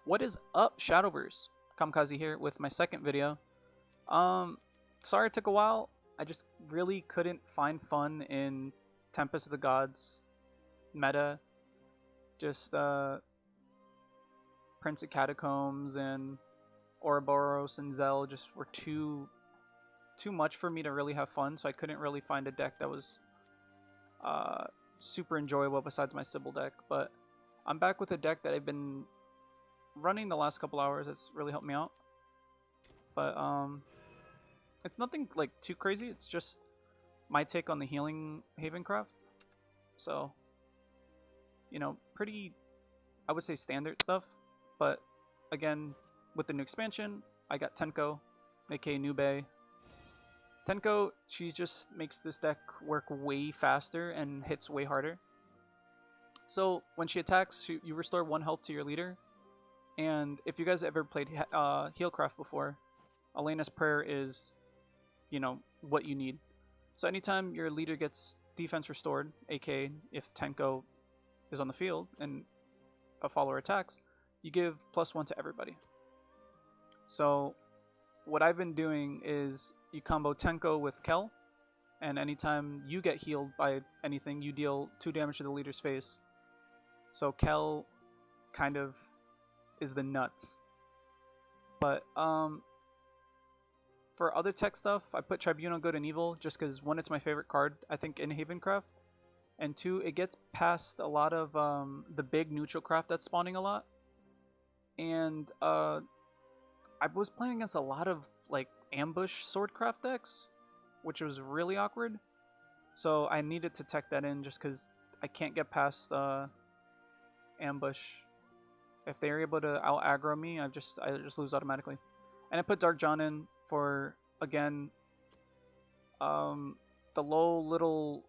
What is up, Shadowverse? Kamikaze here with my second video. Sorry it took a while. I just really couldn't find fun in Tempest of the Gods meta. Just Prince of Catacombs and Ouroboros and Zell just were too much for me to really have fun, so I couldn't really find a deck that was super enjoyable besides my Sybil deck. But I'm back with a deck that I've been running the last couple hours. That's really helped me out. But it's nothing like too crazy. It's just my take on the healing Havencraft. So, you know, pretty, I would say, standard stuff. But again, with the new expansion, I got Tenko, aka Nube. Tenko, she just makes this deck work way faster and hits way harder. So when she attacks, you restore 1 health to your leader. And if you guys ever played Healcraft before, Elena's Prayer is, you know, what you need. So anytime your leader gets defense restored, aka if Tenko is on the field and a follower attacks, you give +1 to everybody. So what I've been doing is you combo Tenko with Kel, and anytime you get healed by anything, you deal 2 damage to the leader's face. So Kel kind of is the nuts. But for other tech stuff, I put Tribunal Good and Evil just because 1, it's my favorite card, I think, in Havencraft, and 2, it gets past a lot of the big neutral craft that's spawning a lot. And I was playing against a lot of like ambush Swordcraft decks, which was really awkward. So I needed to tech that in just because I can't get past ambush. If they're able to out aggro me, I just lose automatically. And I put Dark John in for, again, the low little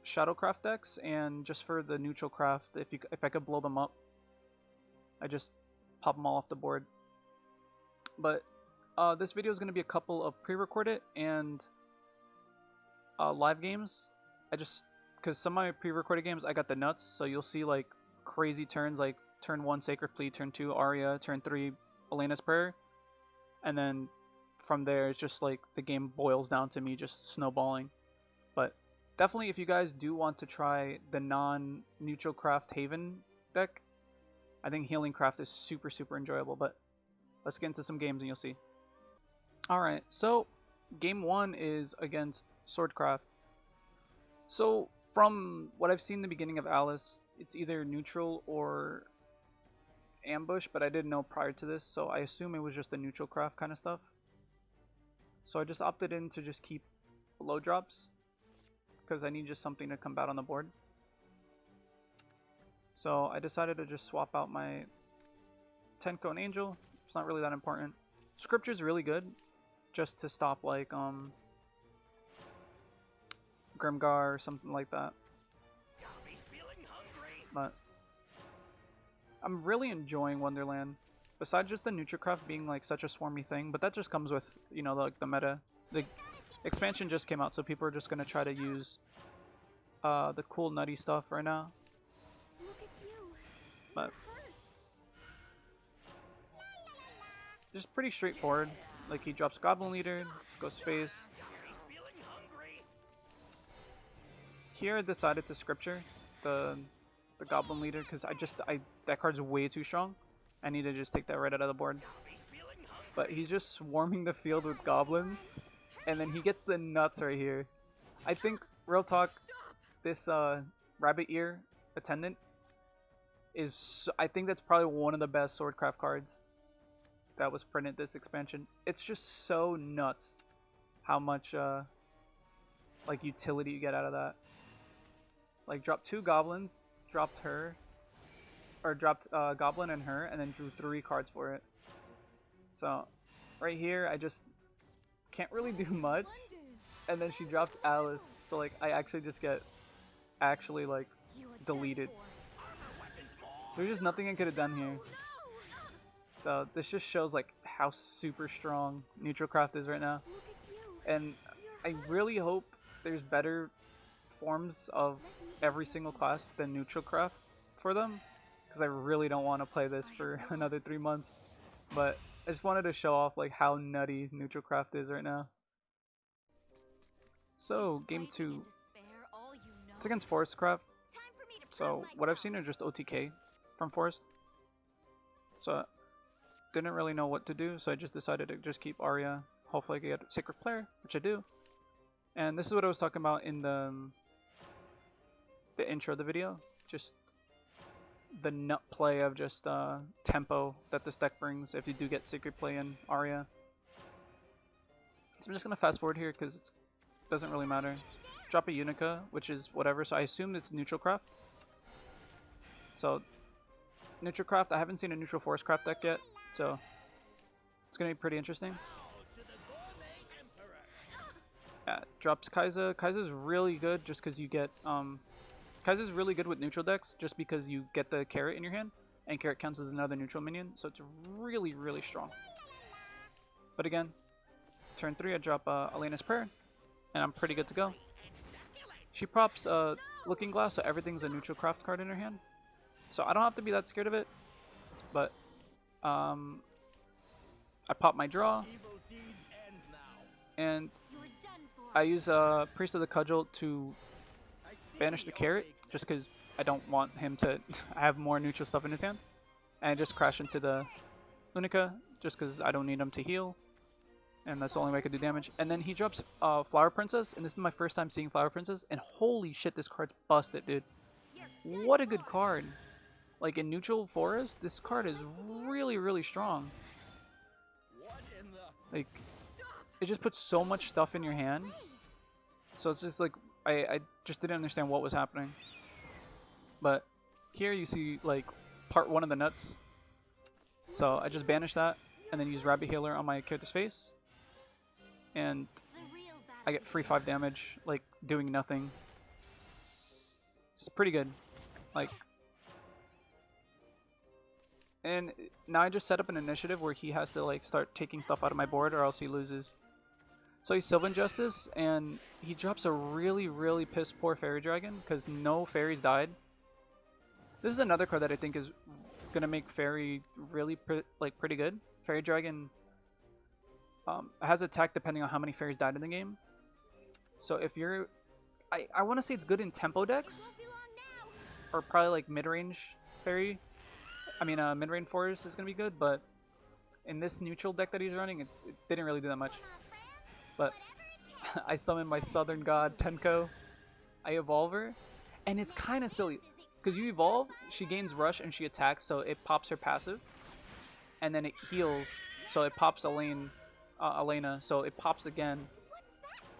Shadowcraft decks, and just for the neutral craft, if I could blow them up, I just pop them all off the board. But this video is going to be a couple of pre-recorded and live games. Because some of my pre-recorded games, I got the nuts, so you'll see like crazy turns, like turn 1 Sacred Plea, turn 2 Aria, turn 3 Elena's Prayer, and then from there it's just like the game boils down to me just snowballing. But definitely, if you guys do want to try the non-neutral craft Haven deck, I think Healing Craft is super enjoyable. But let's get into some games and you'll see. Alright, so game 1 is against Swordcraft. So from what I've seen in the beginning of Alice, it's either neutral or ambush, but I didn't know prior to this, so I assume it was just a neutral craft kind of stuff. So I just opted in to just keep low drops because I need just something to combat on the board. So I decided to just swap out my Tenko and Angel. It's not really that important. Scripture's really good just to stop like Grimgar or something like that. But I'm really enjoying Wonderland. Besides just the Nutricraft being like such a swarmy thing, but that just comes with, you know, the meta. The expansion just came out, so people are just gonna try to use the cool nutty stuff right now. But just pretty straightforward. Like he drops Goblin Leader, goes face. Here I decided to Scripture the Goblin Leader because that card's way too strong. I need to just take that right out of the board. But he's just swarming the field with goblins, and then he gets the nuts right here. I think, real talk, this Rabbit Ear Attendant is, I think that's probably one of the best Swordcraft cards that was printed this expansion. It's just so nuts how much like utility you get out of that. Like drop 2 goblins, dropped her, or dropped Goblin and her, and then drew 3 cards for it. So right here I just can't really do much, and then she drops Alice, so like I actually just get like deleted. There's just nothing I could have done here. So this just shows like how super strong Neutralcraft is right now, and I really hope there's better forms of every single class than Neutralcraft for them, because I really don't want to play this for another 3 months. But I just wanted to show off like how nutty Neutralcraft is right now. So game 2, it's against Forestcraft. So what I've seen are just OTK from Forest. So didn't really know what to do, so I just decided to just keep Arya. Hopefully I can get a Sacred Player, which I do. And this is what I was talking about in the intro of the video. Just the nut play of just tempo that this deck brings if you do get Sacred Play and Arya. So I'm just going to fast forward here because it doesn't really matter. Drop a Unica, which is whatever, so I assume it's Neutralcraft. So Neutralcraft, I haven't seen a neutral Forestcraft deck yet, so it's going to be pretty interesting. Yeah, drops Kai'Sa. Kai'Sa's really good just because you get Kai'Sa's really good with neutral decks just because you get the carrot in your hand, and carrot counts as another neutral minion, so it's really, really strong. But again, turn 3 I drop Elena's Prayer, and I'm pretty good to go. She props Looking Glass, so everything's a Neutralcraft card in her hand. So I don't have to be that scared of it, but I pop my draw, and I use Priest of the Cudgel to banish the carrot, just because I don't want him to have more neutral stuff in his hand. And I just crash into the Unica, just because I don't need him to heal, and that's the only way I could do damage. And then he drops Flower Princess, and this is my first time seeing Flower Princess, and holy shit, this card's busted, dude. What a good card. Like, in neutral forest, this card is really, really strong. Like, it just puts so much stuff in your hand. So it's just like, I just didn't understand what was happening. But here you see, like, part 1 of the nuts. So I just banish that, and then use Rabbit Healer on my character's face. And I get free 5 damage, like, doing nothing. It's pretty good. Like, and now I just set up an initiative where he has to like start taking stuff out of my board or else he loses. So he's Sylvan Justice, and he drops a really, really piss poor Fairy Dragon because no fairies died. This is another card that I think is gonna make Fairy really pretty good. Fairy Dragon has attack depending on how many fairies died in the game. So if you're, I want to say it's good in tempo decks, or probably like mid-range fairy. I mean, mid-range forest is gonna be good, but in this neutral deck that he's running, it didn't really do that much. But I summon my Southern God Tenko. I evolve her, and it's kind of silly because you evolve, she gains rush and she attacks, so it pops her passive, and then it heals, so it pops Elena, so it pops again.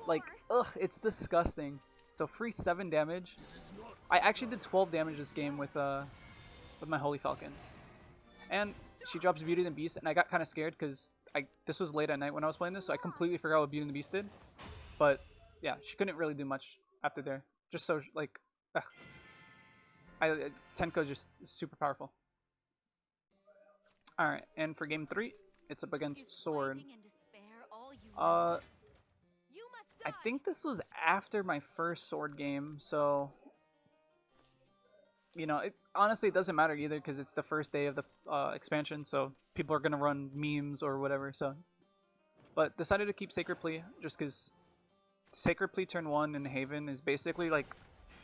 Like, ugh, it's disgusting. So free 7 damage. I actually did 12 damage this game with my Holy Falcon, and she drops Beauty and the Beast, and I got kind of scared because this was late at night when I was playing this, so I completely forgot what Beauty and the Beast did. But yeah, she couldn't really do much after there. Just so like, ugh. Tenko just super powerful. All right, and for game 3, it's up against Sword. I think this was after my first Sword game, so you know, honestly it doesn't matter either because it's the first day of the expansion, so people are gonna run memes or whatever. So, but decided to keep Sacred Plea just because Sacred Plea turn 1 in Haven is basically like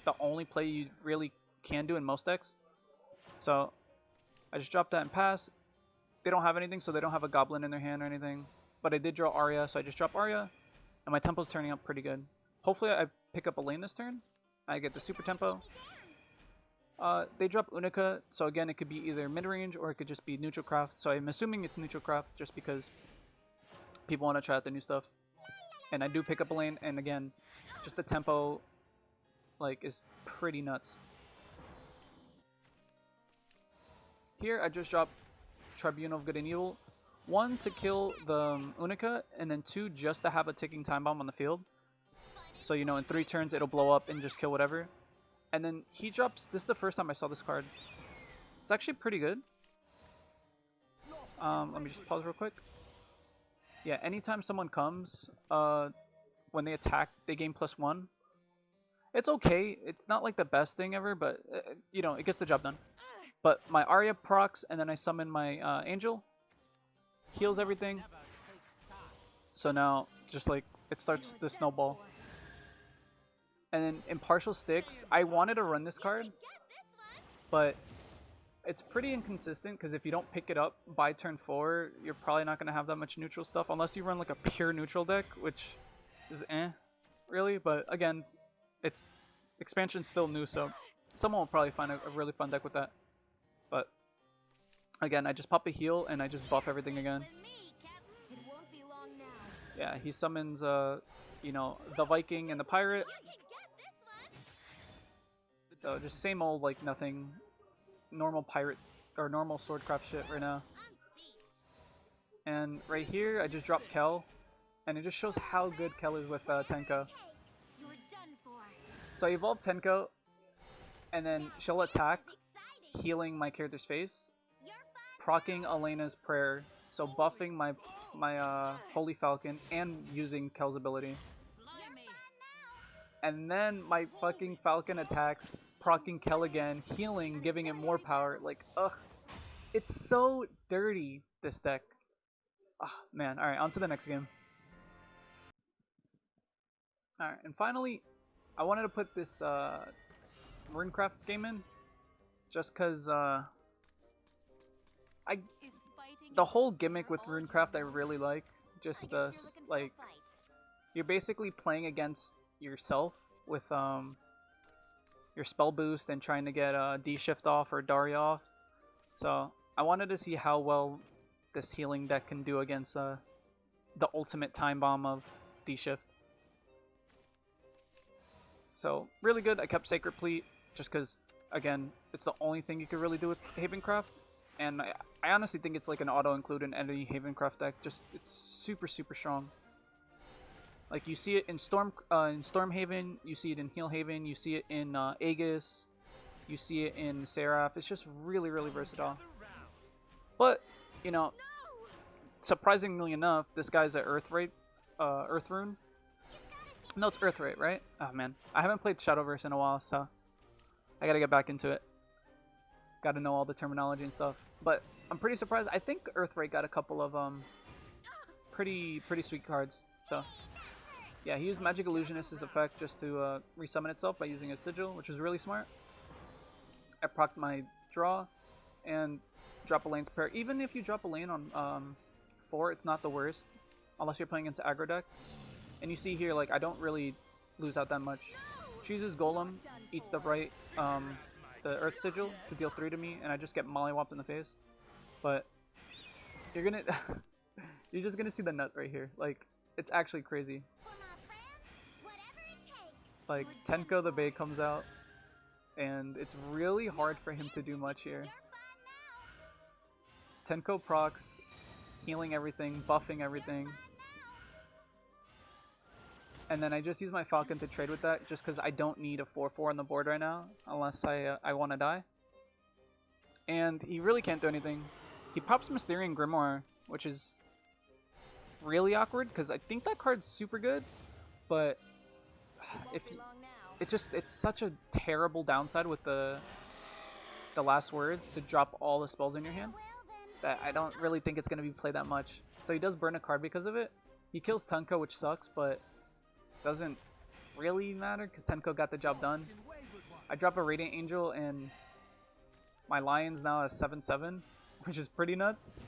the only play you really can do in most decks. So I just dropped that and pass. They don't have anything, so they don't have a goblin in their hand or anything. But I did draw Arya, so I just dropped Arya, and my tempo's turning up pretty good. Hopefully I pick up a lane this turn. I get the super tempo. They drop Unica, so again it could be either mid-range or it could just be Neutralcraft. So I'm assuming it's Neutralcraft just because people want to try out the new stuff. And I do pick up a lane, and again, just the tempo like is pretty nuts. Here I just dropped Tribunal of Good and Evil. 1 to kill the Unica, and then 2 just to have a ticking time bomb on the field. So you know in 3 turns it'll blow up and just kill whatever. And then he drops, this is the first time I saw this card. It's actually pretty good. Let me just pause real quick. Yeah, anytime someone comes, when they attack, they gain +1. It's okay. It's not like the best thing ever, but you know, it gets the job done. But my Arya procs, and then I summon my Angel. Heals everything. So now, just like, it starts the snowball. And then Impartial Sticks, I wanted to run this card, but it's pretty inconsistent because if you don't pick it up by turn 4, you're probably not going to have that much neutral stuff unless you run like a pure neutral deck, which is really. But again, it's expansion's still new, so someone will probably find a really fun deck with that. But again, I just pop a heal and I just buff everything again. Yeah, he summons you know, the Viking and the Pirate. So just same old, like, nothing, normal Pirate or normal Swordcraft shit right now. And right here, I just dropped Kel, and it just shows how good Kel is with Tenko. So I evolved Tenko, and then she'll attack, healing my character's face, proccing Elena's Prayer, so buffing my Holy Falcon and using Kel's ability. And then my fucking Falcon attacks, proccing Kel again, healing, giving it more power. Like, ugh. It's so dirty, this deck. Ah, man. Alright, on to the next game. Alright, and finally, I wanted to put this Runecraft game in. Just because, the whole gimmick with Runecraft I really like. Just the, like, you're basically playing against yourself with your spell boost and trying to get D-Shift off or Daria off. So I wanted to see how well this healing deck can do against the ultimate time bomb of D-Shift. So really good. I kept Sacred Pleat just because, again, it's the only thing you could really do with Havencraft. And I honestly think it's like an auto-include in any Havencraft deck. Just, it's super, super strong. Like, you see it in Stormhaven, you see it in Healhaven, you see it in Aegis, you see it in Seraph. It's just really, really versatile. But, you know, surprisingly enough, this guy's an Earth Rune. No, it's Earthrate, right? Oh, man. I haven't played Shadowverse in a while, so I gotta get back into it. Gotta know all the terminology and stuff. But I'm pretty surprised. I think Earthrate got a couple of pretty sweet cards, so... Yeah, he used Magic Illusionist's effect just to resummon itself by using a Sigil, which is really smart. I procced my draw and drop Elaine's Prayer. Even if you drop Elaine on 4, it's not the worst, unless you're playing against aggro deck. And you see here, like, I don't really lose out that much. She uses Golem, eats the Earth Sigil to deal 3 to me, and I just get mollywopped in the face. But you're gonna, you're just gonna see the nut right here. Like, it's actually crazy. Like, Tenko the Bay comes out, and it's really hard for him to do much here. Tenko procs, healing everything, buffing everything. And then I just use my Falcon to trade with that, just because I don't need a 4/4 on the board right now, unless I want to die. And he really can't do anything. He pops Mysterian Grimoire, which is really awkward, because I think that card's super good, but... it's such a terrible downside with the last words to drop all the spells in your hand that I don't really think it's going to be played that much. So he does burn a card because of it. He kills Tenko, which sucks, but doesn't really matter because Tenko got the job done. I drop a Radiant Angel and my Lion's now a 7/7, which is pretty nuts.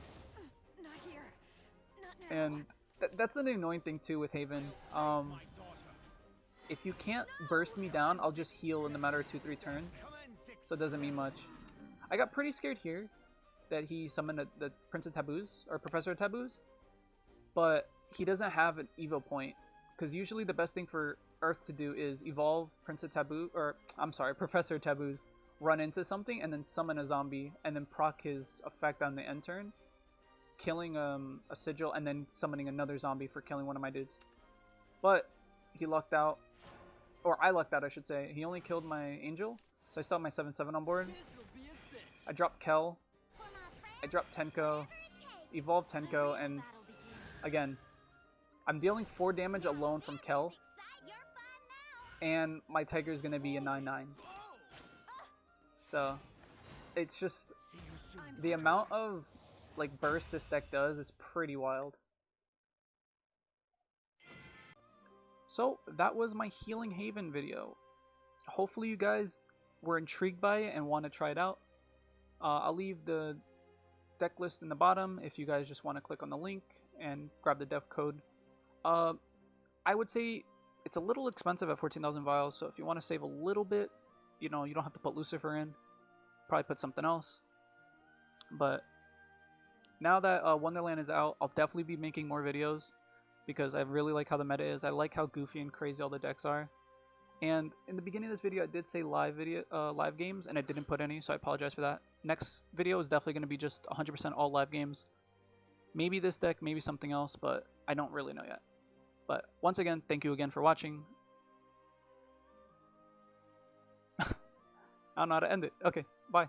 And that's the annoying thing too with Haven. If you can't burst me down, I'll just heal in the matter of 2-3 turns. So it doesn't mean much. I got pretty scared here that he summoned the Prince of Taboos, or Professor of Taboos. But he doesn't have an Evo point. Because usually the best thing for Earth to do is evolve Prince of Taboo, or I'm sorry, Professor of Taboos, run into something, and then summon a zombie, and then proc his effect on the end turn, killing a Sigil, and then summoning another zombie for killing one of my dudes. But he lucked out. Or I lucked out, I should say. He only killed my Angel, so I still have my 7/7 on board. I dropped Kel. I dropped Tenko. Evolved Tenko, and again, I'm dealing 4 damage alone from Kel. And my Tiger is going to be a 9/9. So, it's just the amount of like burst this deck does is pretty wild. So that was my Healing Haven video. Hopefully you guys were intrigued by it and want to try it out. I'll leave the deck list in the bottom if you guys just want to click on the link and grab the deck code. I would say it's a little expensive at 14,000 vials, so if you want to save a little bit, you know, you don't have to put Lucifer in. Probably put something else. But now that Wonderland is out, I'll definitely be making more videos because I really like how the meta is. I like how goofy and crazy all the decks are. And in the beginning of this video, I did say live games, and I didn't put any, so I apologize for that. Next video is definitely going to be just 100% all live games. Maybe this deck, maybe something else, but I don't really know yet. But once again, thank you again for watching. I don't know how to end it. Okay, bye.